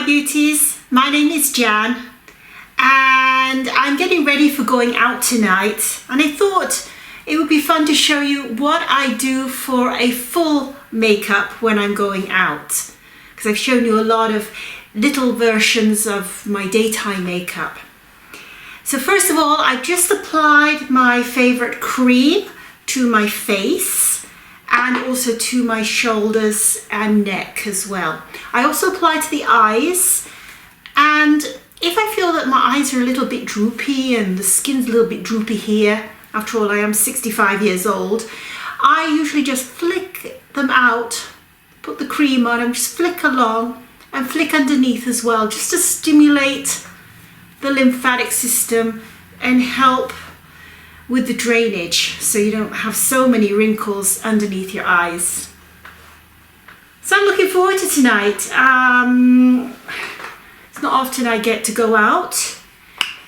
my beauties, my name is Jan and I'm getting ready for going out tonight, and I thought it would be fun to show you what I do for a full makeup when I'm going out, because I've shown you a lot of little versions of my daytime makeup. So first of all, I've just applied my favorite cream to my face and also to my shoulders and neck as well. I also apply to the eyes, and if I feel that my eyes are a little bit droopy and the skin's a little bit droopy here, after all I am 65 years old, I usually just flick them out, put the cream on and just flick along and flick underneath as well, just to stimulate the lymphatic system and help with the drainage so you don't have so many wrinkles underneath your eyes. So I'm looking forward to tonight. It's not often I get to go out.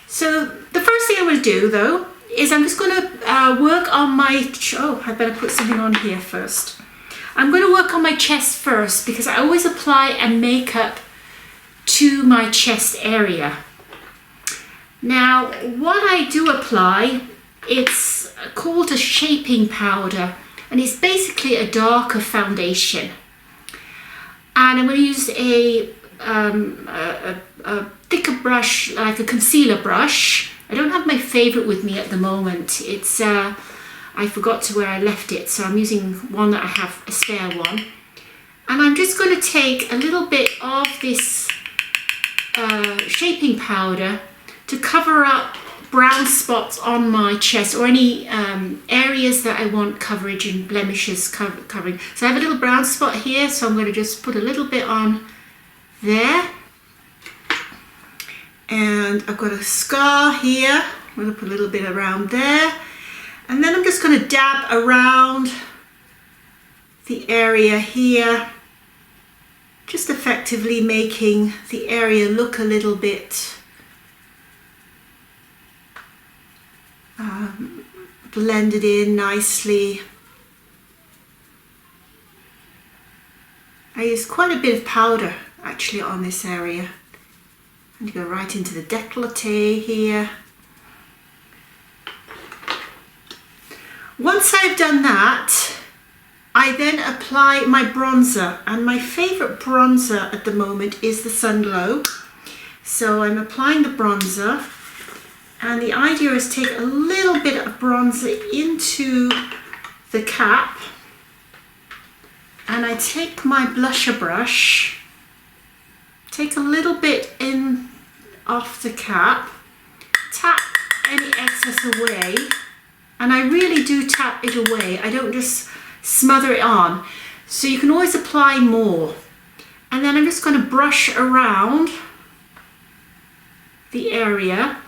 So the first thing I'm going to do though is I'm just going to work on my, I better put something on here first. I'm going to work on my chest first because I always apply a makeup to my chest area. Now what I do apply, it's called a shaping powder, and it's basically a darker foundation. And I'm going to use a thicker brush, like a concealer brush. I don't have my favorite with me at the moment. It's I forgot to where I left it, so I'm using one that I have, a spare one. And I'm just going to take a little bit of this shaping powder to cover up brown spots on my chest, or any areas that I want coverage and blemishes covering. So I have a little brown spot here, so I'm going to just put a little bit on there. And I've got a scar here, I'm going to put a little bit around there. And then I'm just going to dab around the area here, just effectively making the area look a little bit blended in nicely. I use quite a bit of powder actually on this area. And go right into the décolleté here. Once I've done that, I then apply my bronzer, and my favorite bronzer at the moment is the Sun Glow. So I'm applying the bronzer, and the idea is take a little bit of bronzer into the cap, and I take my blusher brush, take a little bit in off the cap, tap any excess away, and I really do tap it away. I don't just smother it on, so you can always apply more. And then I'm just going to brush around the area.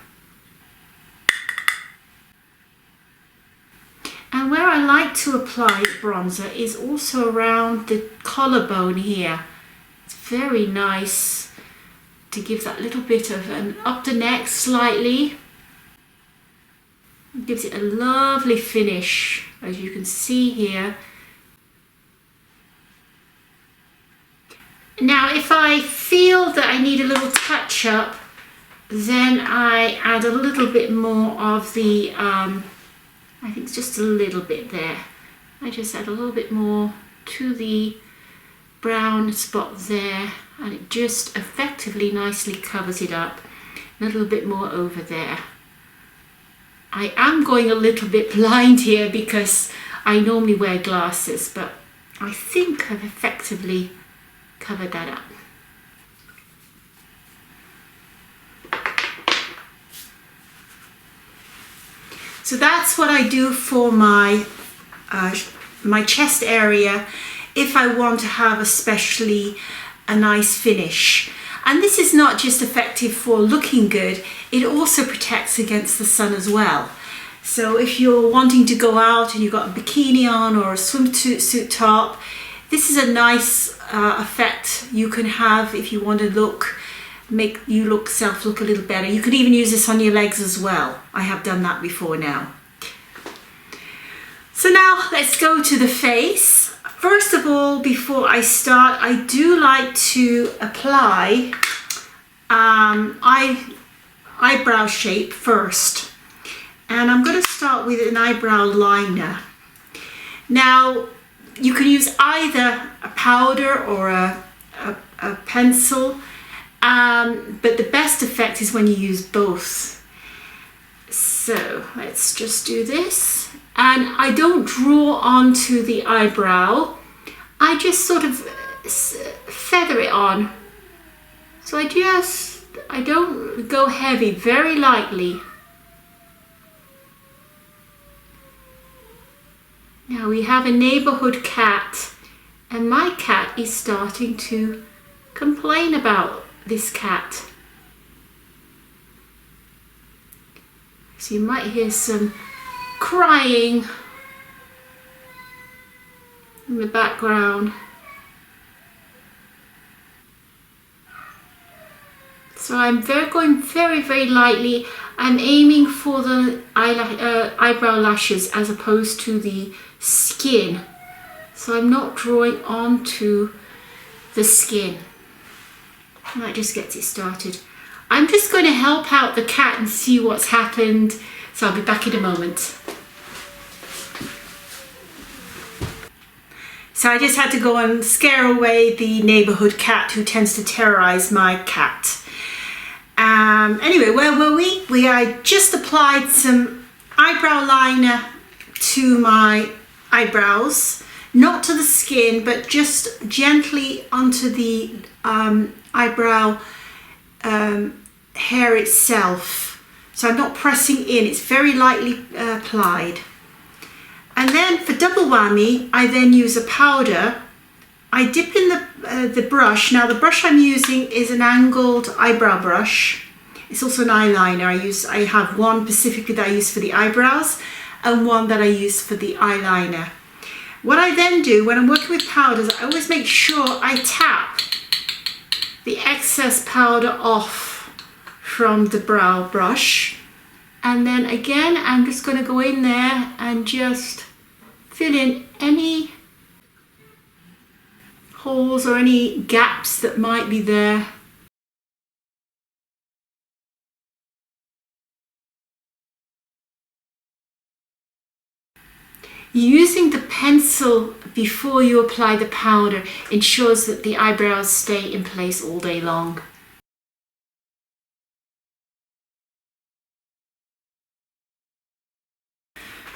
And where I like to apply bronzer is also around the collarbone here. It's very nice to give that little bit of an up the neck slightly. It gives it a lovely finish, as you can see here. Now if I feel that I need a little touch up, then I add a little bit more of the I think it's just a little bit there. I just add a little bit more to the brown spot there, and it just effectively nicely covers it up. A little bit more over there. I am going a little bit blind here because I normally wear glasses, but I think I've effectively covered that up. So that's what I do for my my chest area if I want to have especially a nice finish. And this is not just effective for looking good, it also protects against the sun as well. So if you're wanting to go out and you've got a bikini on or a swimsuit top, this is a nice effect you can have if you want to make yourself look a little better. You could even use this on your legs as well. I have done that before now. So now let's go to the face. First of all, before I start, I do like to apply eyebrow shape first. And I'm going to start with an eyebrow liner. Now, you can use either a powder or a pencil, but the best effect is when you use both. So let's just do this. And I don't draw onto the eyebrow. I just sort of feather it on. So I don't go heavy, very lightly. Now we have a neighborhood cat, and my cat is starting to complain about this cat. So you might hear some crying in the background. So I'm going very, very lightly. I'm aiming for the eyebrow lashes as opposed to the skin. So I'm not drawing onto the skin. And that just gets it started. I'm just going to help out the cat and see what's happened. So I'll be back in a moment. So I just had to go and scare away the neighborhood cat who tends to terrorize my cat. Anyway, where were we? I just applied some eyebrow liner to my eyebrows, not to the skin, but just gently onto the eyebrow hair itself. So I'm not pressing in, it's very lightly applied. And then for double whammy, I then use a powder. I dip in the brush. Now the brush I'm using is an angled eyebrow brush. It's also an eyeliner. I have one specifically that I use for the eyebrows and one that I use for the eyeliner. What I then do when I'm working with powders, I always make sure I tap the excess powder off from the brow brush. And then again, I'm just going to go in there and just fill in any holes or any gaps that might be there. Using the pencil before you apply the powder ensures that the eyebrows stay in place all day long.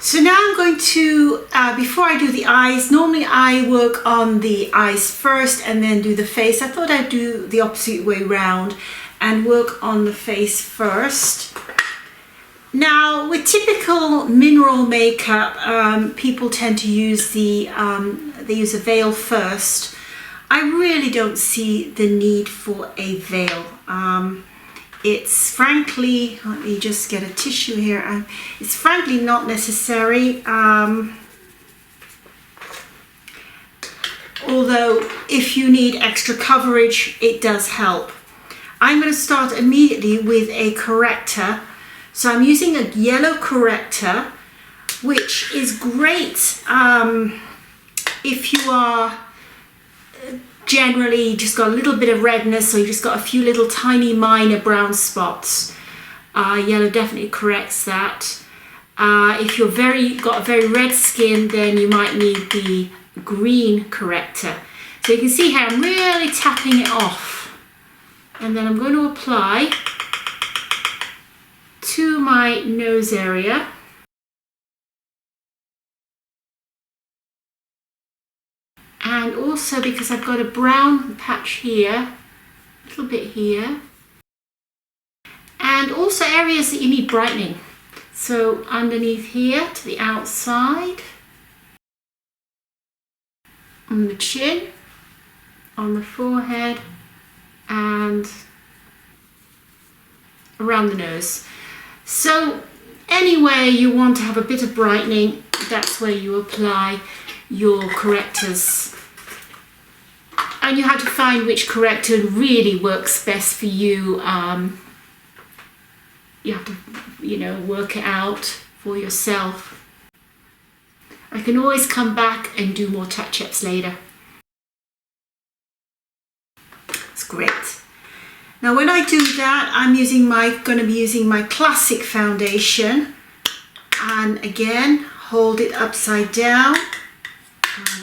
So now I'm going to, before I do the eyes, normally I work on the eyes first and then do the face. I thought I'd do the opposite way round and work on the face first. Now, with typical mineral makeup, people tend to use they use a veil first. I really don't see the need for a veil. It's frankly, let me just get a tissue here. It's frankly not necessary. Although if you need extra coverage, it does help. I'm going to start immediately with a corrector. So I'm using a yellow corrector, which is great if you are generally just got a little bit of redness, or you just got a few little tiny minor brown spots. Yellow definitely corrects that. If you're got a very red skin, then you might need the green corrector. So you can see how I'm really tapping it off, and then I'm going to apply to my nose area. And also because I've got a brown patch here, a little bit here, and also areas that you need brightening. So underneath here to the outside, on the chin, on the forehead, and around the nose. So anywhere you want to have a bit of brightening, that's where you apply your correctors. And you have to find which corrector really works best for you. You have to, work it out for yourself. I can always come back and do more touch-ups later. It's great. Now when I do that, I'm going to be using my classic foundation, and again hold it upside down.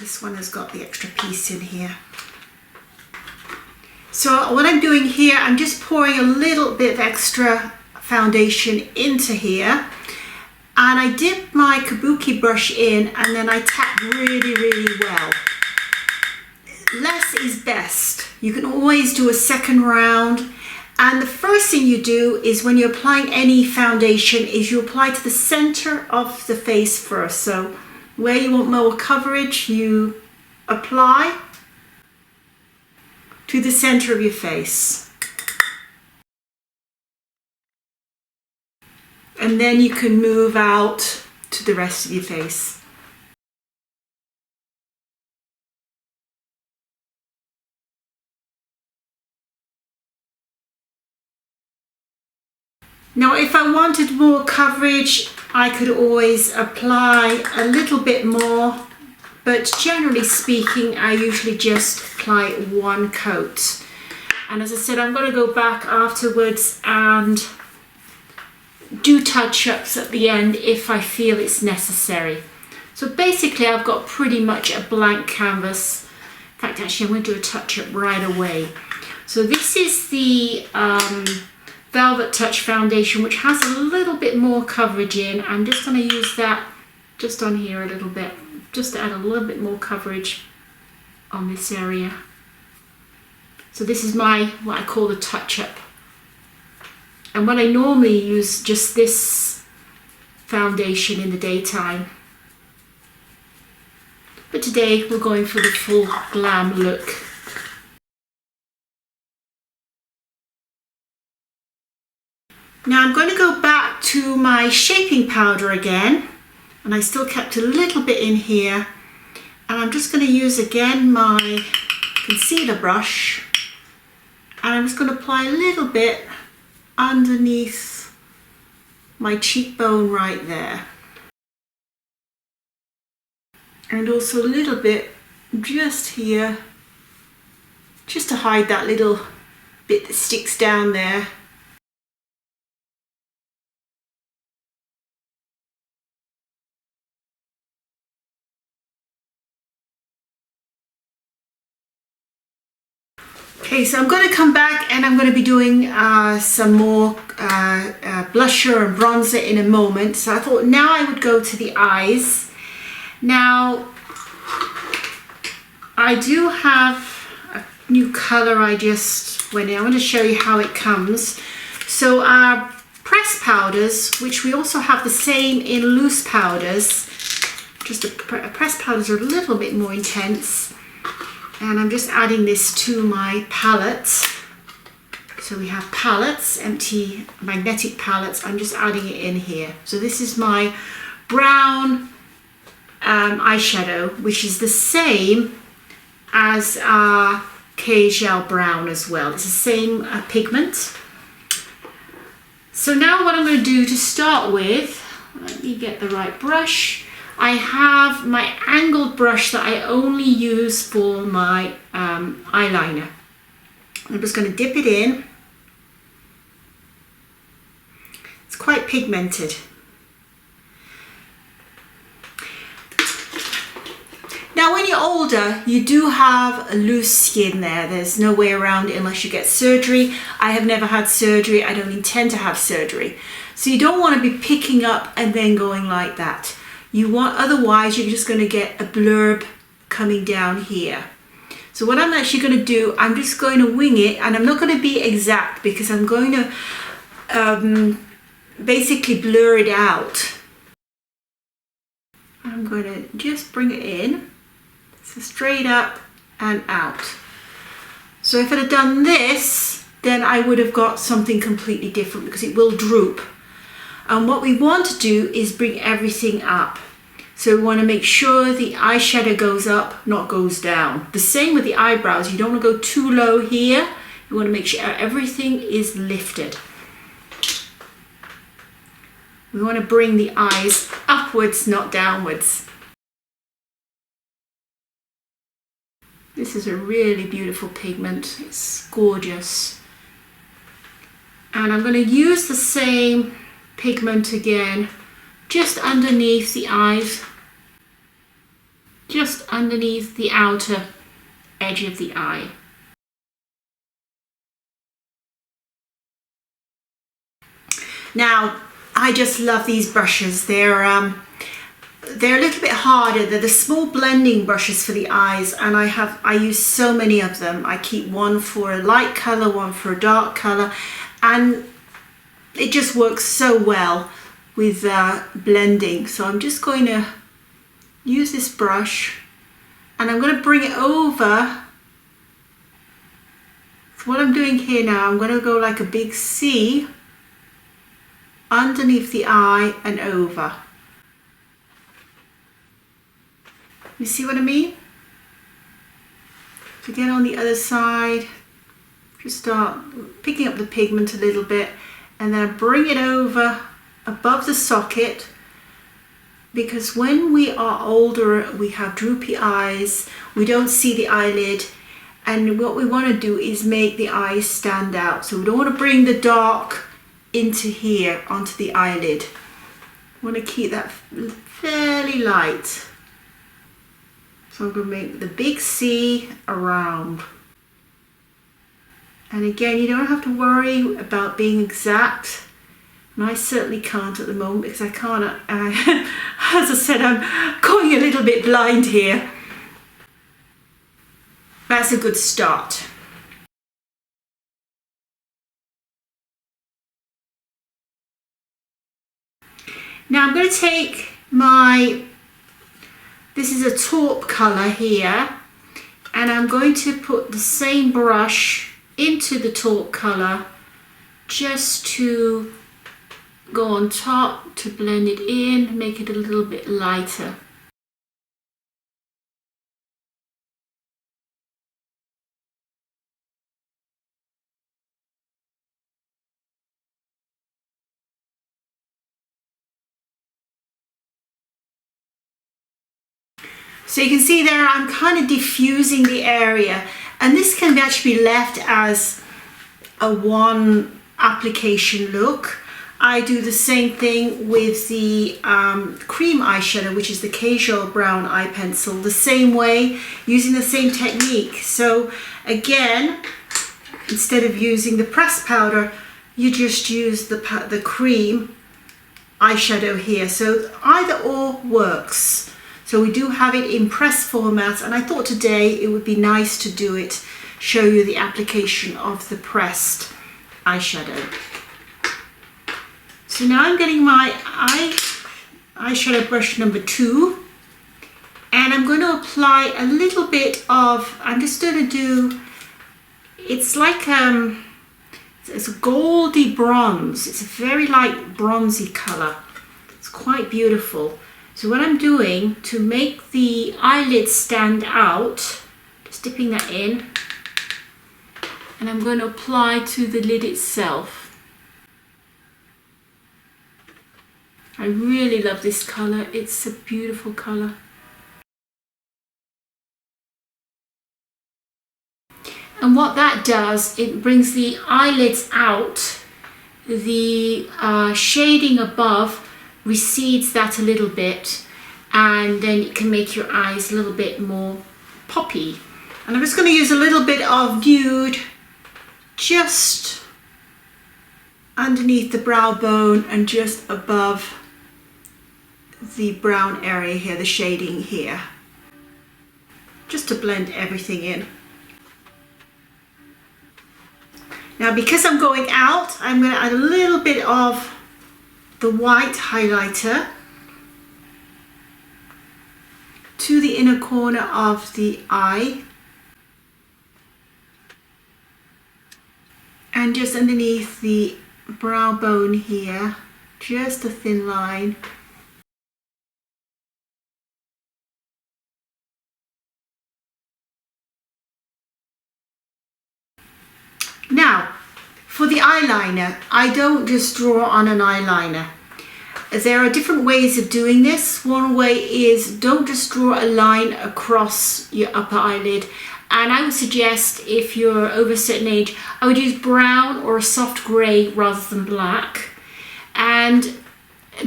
This one has got the extra piece in here. So what I'm doing here, I'm just pouring a little bit of extra foundation into here, and I dip my kabuki brush in and then I tap really, really well. Less is best. You can always do a second round, and the first thing you do is when you're applying any foundation is you apply to the center of the face first. So where you want more coverage, you apply to the center of your face, and then you can move out to the rest of your face. Now if I wanted more coverage, I could always apply a little bit more, but generally speaking I usually just apply one coat. And as I said, I'm going to go back afterwards and do touch-ups at the end if I feel it's necessary. So basically I've got pretty much a blank canvas. In fact, actually I'm going to do a touch-up right away. So this is the Velvet Touch foundation, which has a little bit more coverage in. I'm just going to use that just on here a little bit, just to add a little bit more coverage on this area. So this is my, what I call the touch-up. And when I normally use just this foundation in the daytime. But today we're going for the full glam look. Now I'm going to go back to my shaping powder again, and I still kept a little bit in here, and I'm just going to use again my concealer brush, and I'm just going to apply a little bit underneath my cheekbone right there, and also a little bit just here, just to hide that little bit that sticks down there. Okay, so I'm going to come back and I'm going to be doing some more blusher and bronzer in a moment. So I thought now I would go to the eyes. Now, I do have a new color I just went in. I want to show you how it comes. So our pressed powders, which we also have the same in loose powders, just pressed powders are a little bit more intense. And I'm just adding this to my palette. So we have palettes, empty magnetic palettes. I'm just adding it in here. So this is my brown eyeshadow, which is the same as our K-Gel brown as well. It's the same pigment. So now what I'm going to do to start with, let me get the right brush. I have my angled brush that I only use for my eyeliner. I'm just going to dip it in. It's quite pigmented. Now when you're older, you do have a loose skin there. There's no way around it unless you get surgery. I have never had surgery. I don't intend to have surgery. So you don't want to be picking up and then going like that. Otherwise you're just going to get a blurb coming down here. So what I'm actually going to do, I'm just going to wing it, and I'm not going to be exact because I'm going to basically blur it out. I'm going to just bring it in, so straight up and out. So if I'd have done this, then I would have got something completely different because it will droop. And what we want to do is bring everything up. So we want to make sure the eyeshadow goes up, not goes down. The same with the eyebrows. You don't want to go too low here. You want to make sure everything is lifted. We want to bring the eyes upwards, not downwards. This is a really beautiful pigment. It's gorgeous. And I'm going to use the same pigment again, just underneath the eyes, just underneath the outer edge of the eye. Now, I just love these brushes. They're a little bit harder. They're the small blending brushes for the eyes, and I use so many of them. I keep one for a light color, one for a dark color, and it just works so well with blending. So I'm just going to use this brush, and I'm going to bring it over. So what I'm doing here now, I'm going to go like a big C underneath the eye and over. You see what I mean? So again on the other side, just start picking up the pigment a little bit, and then bring it over above the socket, because when we are older we have droopy eyes, we don't see the eyelid, and what we want to do is make the eyes stand out. So we don't want to bring the dark into here onto the eyelid. I want to keep that fairly light. So I'm going to make the big C around. And again, you don't have to worry about being exact. And I certainly can't at the moment, because I can't, as I said, I'm going a little bit blind here. That's a good start. Now I'm going to take this is a taupe colour here, and I'm going to put the same brush into the taupe colour just to go on top to blend it in, make it a little bit lighter. So you can see there I'm kind of diffusing the area, and this can actually be left as a one application look. I do the same thing with the cream eyeshadow, which is the casual brown eye pencil, the same way, using the same technique. So again, instead of using the pressed powder, you just use the cream eyeshadow here. So either or works. So we do have it in press format, and I thought today it would be nice to do it, show you the application of the pressed eyeshadow. So now I'm getting my eyeshadow brush number 2, and I'm going to apply a little bit of, I'm just going to do, it's like it's a goldy bronze. It's a very light bronzy color. It's quite beautiful. So what I'm doing to make the eyelid stand out, just dipping that in, and I'm going to apply to the lid itself. I really love this color. It's a beautiful color. And what that does, it brings the eyelids out. The shading above recedes that a little bit, and then it can make your eyes a little bit more poppy. And I'm just going to use a little bit of nude just underneath the brow bone and just above the brown area here, the shading here, just to blend everything in. Now because I'm going out, I'm going to add a little bit of the white highlighter to the inner corner of the eye, and just underneath the brow bone here, just a thin line. Now for the eyeliner, I don't just draw on an eyeliner. There are different ways of doing this. One way is don't just draw a line across your upper eyelid And I would suggest, if you're over a certain age, I would use brown or a soft grey rather than black. And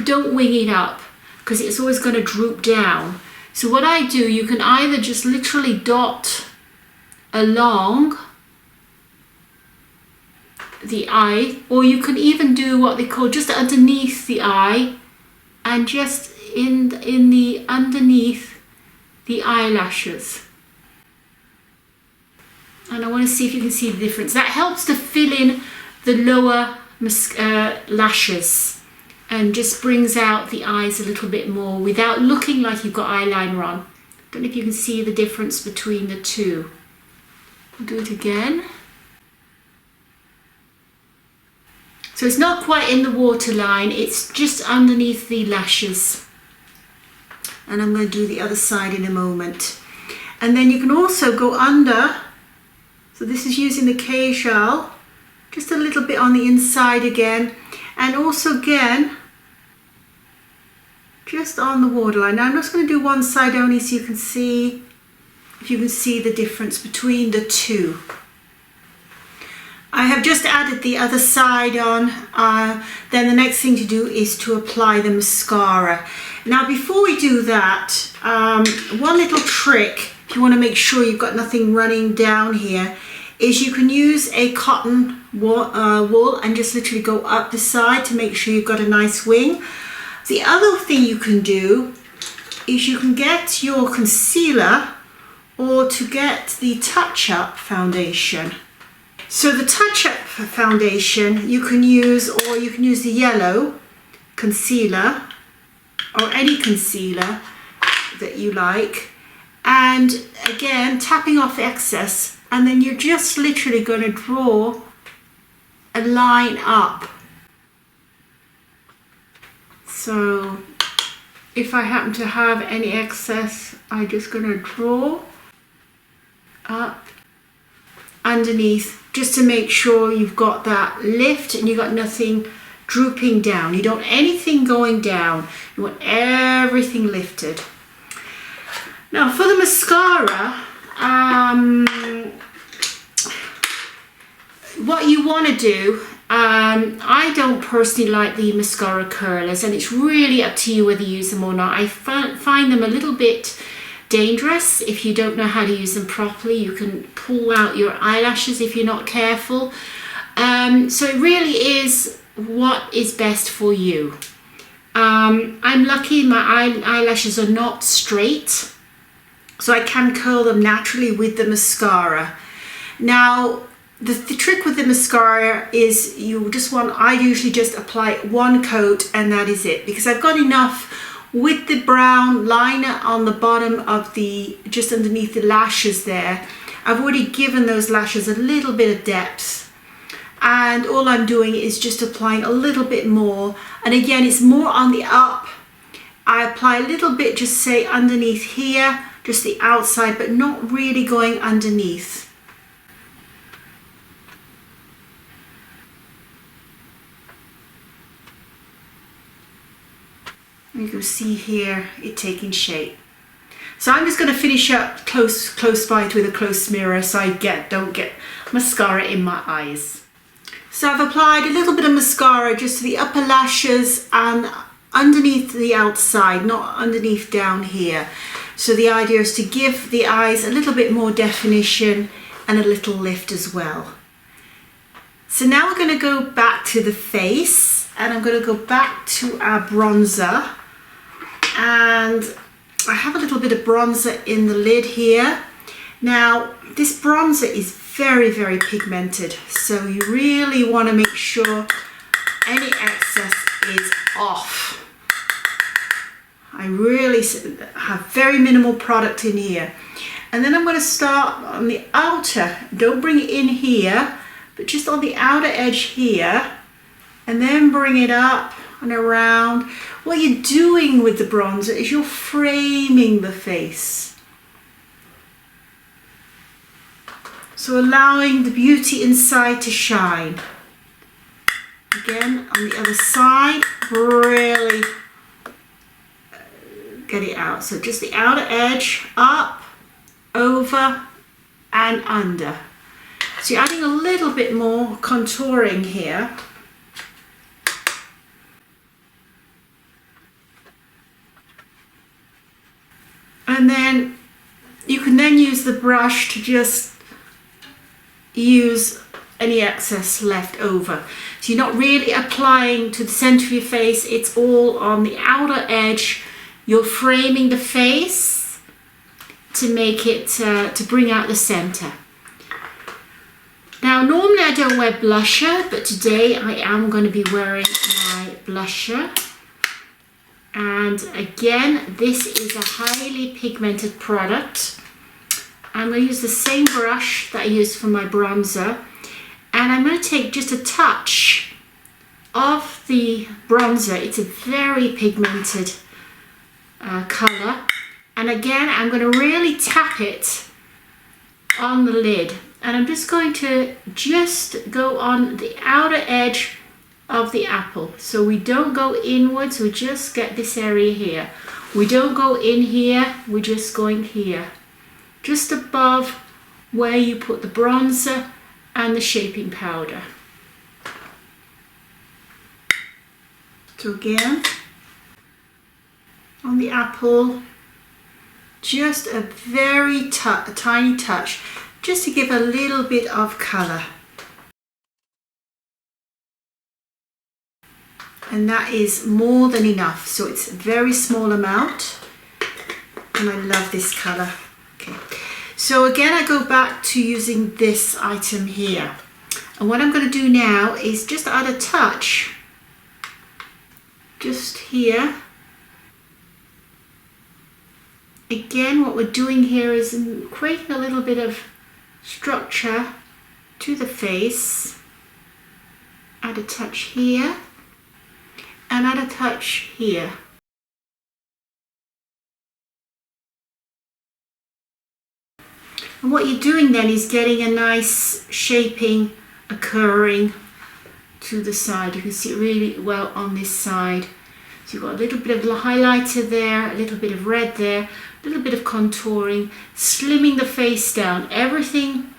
don't wing it up, because it's always going to droop down. So what I do, you can either just literally dot along the eye, or you can even do what they call just underneath the eye, and just in the underneath the eyelashes. And I want to see if you can see the difference. That helps to fill in the lower lashes and just brings out the eyes a little bit more without looking like you've got eyeliner on. Don't know if you can see the difference between the two. I'll do it again. So it's not quite in the waterline, it's just underneath the lashes. And I'm going to do the other side in a moment. And then you can also go under. So this is using the K-gel, just a little bit on the inside again. And also again, just on the waterline. Now I'm just going to do one side only so you can see, if you can see the difference between the two. I have just added the other side on. Then the next thing to do is to apply the mascara. Now before we do that, one little trick, if you want to make sure you've got nothing running down here, is you can use a cotton wool and just literally go up the side to make sure you've got a nice wing. The other thing you can do is you can get your concealer, or to get the touch-up foundation. So the touch-up foundation you can use, or you can use the yellow concealer, or any concealer that you like. And again, tapping off excess, and then you're just literally going to draw a line up. So if I happen to have any excess, I'm just going to draw up underneath, just to make sure you've got that lift and you've got nothing drooping down. You don't want anything going down, you want everything lifted. Now for the mascara, what you want to do, I don't personally like the mascara curlers, and it's really up to you whether you use them or not. I find them a little bit dangerous if you don't know how to use them properly. You can pull out your eyelashes if you're not careful. So it really is what is best for you. I'm lucky my eyelashes are not straight, so I can curl them naturally with the mascara. Now the trick with the mascara is I usually just apply one coat and that is it, because I've got enough with the brown liner on the bottom of just underneath the lashes there. I've already given those lashes a little bit of depth, and all I'm doing is just applying a little bit more. And again, it's more on the up. I apply a little bit, just say underneath here, just the outside, but not really going underneath. You can see here it taking shape. So I'm just going to finish up close by with a close mirror so I don't get mascara in my eyes. So I've applied a little bit of mascara just to the upper lashes and underneath the outside, not underneath down here. So the idea is to give the eyes a little bit more definition and a little lift as well. So now we're going to go back to the face, and I'm going to go back to our bronzer. And I have a little bit of bronzer in the lid here. Now this bronzer is very, very pigmented, so you really want to make sure any excess is off. I really have very minimal product in here. And then I'm going to start on the outer, don't bring it in here, but just on the outer edge here, and then bring it up and around. What you're doing with the bronzer is you're framing the face. So allowing the beauty inside to shine. Again, on the other side, really get it out. So just the outer edge, up, over, and under. So you're adding a little bit more contouring here. And then you can then use the brush to just use any excess left over. So you're not really applying to the center of your face, it's all on the outer edge. You're framing the face to make it, to bring out the center. Now normally I don't wear blusher, but today I am going to be wearing my blusher. And again, this is a highly pigmented product. I'm going to use the same brush that I used for my bronzer. And I'm going to take just a touch of the bronzer. It's a very pigmented colour. And again, I'm going to really tap it on the lid. And I'm just going to just go on the outer edge of the apple. So we don't go inwards, we just get this area here. We don't go in here, we're just going here. Just above where you put the bronzer and the shaping powder. So again, on the apple, just a very tiny touch, just to give a little bit of colour. And that is more than enough, so it's a very small amount, and I love this colour. Okay, so again I go back to using this item here, and what I'm going to do now is just add a touch just here. Again, what we're doing here is creating a little bit of structure to the face. Add a touch here and add a touch here. And what you're doing then is getting a nice shaping occurring to the side. You can see it really well on this side. So you've got a little bit of highlighter there, a little bit of red there, a little bit of contouring, slimming the face down, everything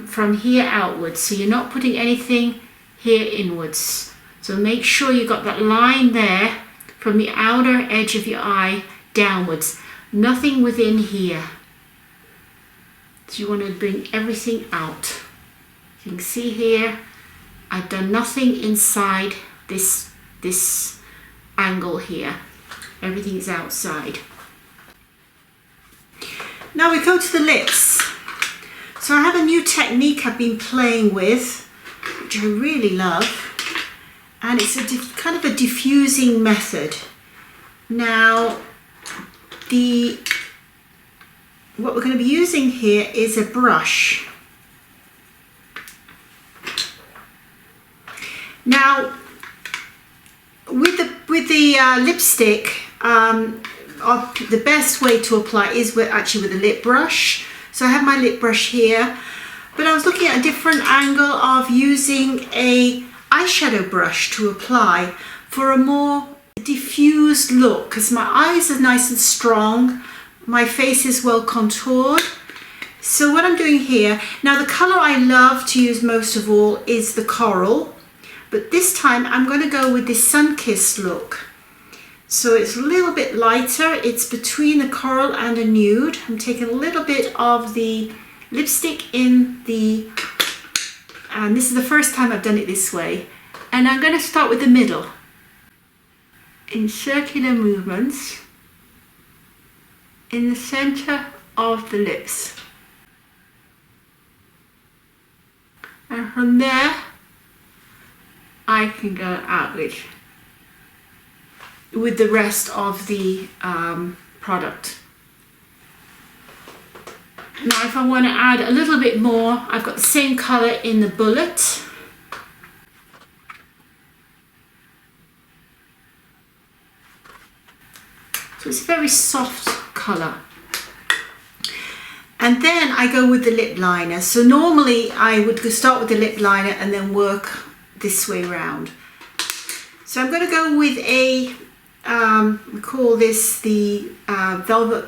from here outwards. So you're not putting anything here inwards. So make sure you've got that line there from the outer edge of your eye downwards, nothing within here. So you want to bring everything out. You can see here, I've done nothing inside this angle here. Everything is outside. Now we go to the lips. So I have a new technique I've been playing with, which I really love. And it's a kind of a diffusing method. Now, what we're going to be using here is a brush. Now, with the lipstick, the best way to apply is actually with a lip brush. So I have my lip brush here, but I was looking at a different angle of using a eyeshadow brush to apply for a more diffused look, because my eyes are nice and strong, my face is well contoured. So what I'm doing here, now the colour I love to use most of all is the coral, but this time I'm going to go with this sun-kissed look. So it's a little bit lighter, it's between the coral and a nude. I'm taking a little bit of the lipstick in the, and this is the first time I've done it this way, and I'm going to start with the middle in circular movements in the center of the lips, and from there I can go outward with the rest of the product. Now if I want to add a little bit more, I've got the same colour in the bullet. So it's a very soft colour. And then I go with the lip liner. So normally I would start with the lip liner and then work this way around. So I'm going to go with we call this the velvet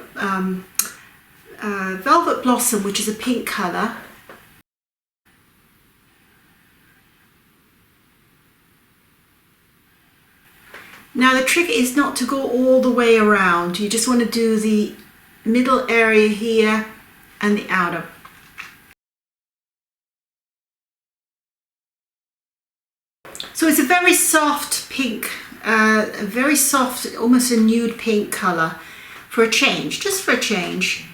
Velvet Blossom, which is a pink colour. Now the trick is not to go all the way around. You just want to do the middle area here and the outer. So it's a very soft pink, very soft, almost a nude pink colour for a change, just for a change.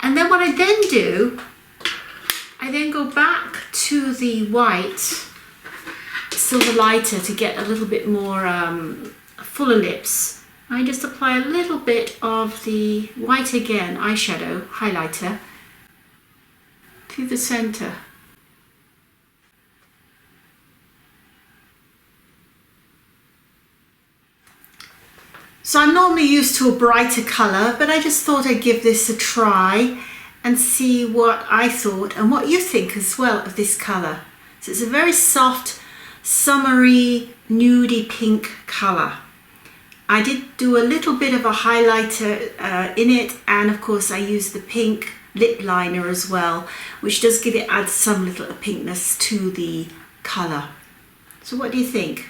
And then what I then do, I then go back to the white, silver lighter, to get a little bit more fuller lips. I just apply a little bit of the white again, eyeshadow, highlighter, to the centre. So I'm normally used to a brighter colour, but I just thought I'd give this a try and see what I thought and what you think as well of this colour. So it's a very soft, summery, nudie pink colour. I did do a little bit of a highlighter in it, and of course I used the pink lip liner as well, which does give it, add some little pinkness to the colour. So what do you think?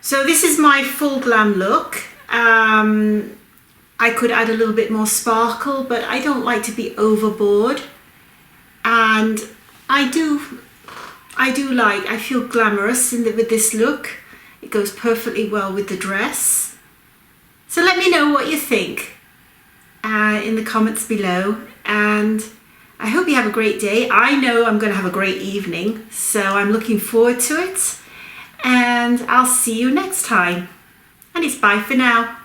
So this is my full glam look. I could add a little bit more sparkle, but I don't like to be overboard. And I feel glamorous with this look. It goes perfectly well with the dress. So let me know what you think in the comments below. And I hope you have a great day. I know I'm going to have a great evening, so I'm looking forward to it. And I'll see you next time. And it's bye for now.